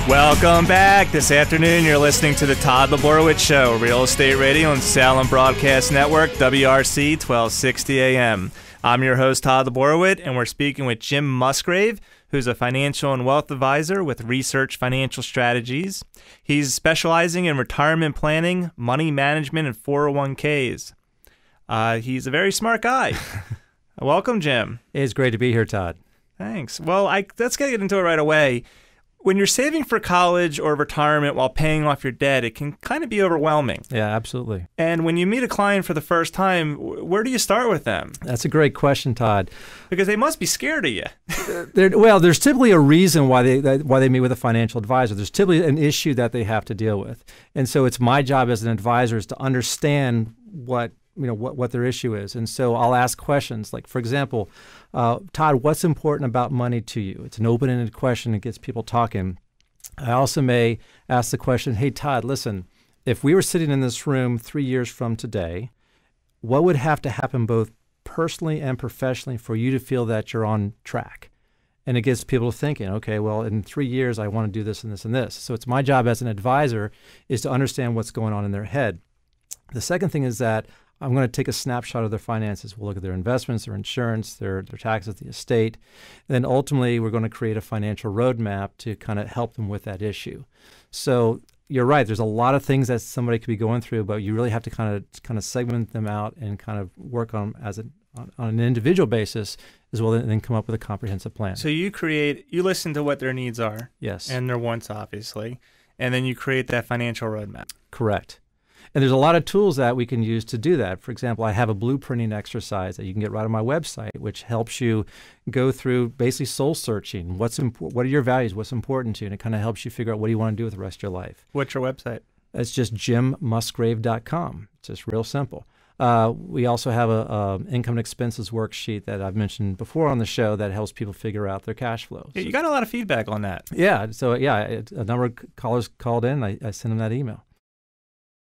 Welcome back. This afternoon, you're listening to the Todd Laborowitz Show, Real Estate Radio on Salem Broadcast Network, WRC 1260 AM. I'm your host, Todd Laborowitz, and we're speaking with Jim Musgrave, who's a financial and wealth advisor with Research Financial Strategies. He's specializing in retirement planning, money management, and 401ks. He's a very smart guy. Welcome, Jim. It's great to be here, Todd. Thanks. Well, let's get into it right away. When you're saving for college or retirement while paying off your debt, it can kind of be overwhelming. Yeah, absolutely. And when you meet a client for the first time, where do you start with them? That's a great question, Todd. Because they must be scared of you. Well, there's typically a reason why they meet with a financial advisor. There's typically an issue that they have to deal with. And so it's my job as an advisor is to understand what their issue is. And so I'll ask questions like, for example, Todd, what's important about money to you? It's an open-ended question. It gets people talking. I also may ask the question, hey, Todd, listen, if we were sitting in this room 3 years from today, what would have to happen both personally and professionally for you to feel that you're on track? And it gets people thinking, okay, well, in 3 years, I want to do this and this and this. So it's my job as an advisor is to understand what's going on in their head. The second thing is that I'm going to take a snapshot of their finances. We'll look at their investments, their insurance, their taxes, the estate. And then ultimately, we're going to create a financial roadmap to kind of help them with that issue. So you're right. There's a lot of things that somebody could be going through, but you really have to kind of segment them out and kind of work on an individual basis as well, and then come up with a comprehensive plan. So you listen to what their needs are. Yes. And their wants, obviously. And then you create that financial roadmap. Correct. And there's a lot of tools that we can use to do that. For example, I have a blueprinting exercise that you can get right on my website, which helps you go through basically soul searching. What are your values? What's important to you? And it kind of helps you figure out what do you want to do with the rest of your life. What's your website? It's just jimmusgrave.com. It's just real simple. We also have a income and expenses worksheet that I've mentioned before on the show that helps people figure out their cash flows. Yeah, you got a lot of feedback on that. Yeah. So, a number of callers called in. I sent them that email.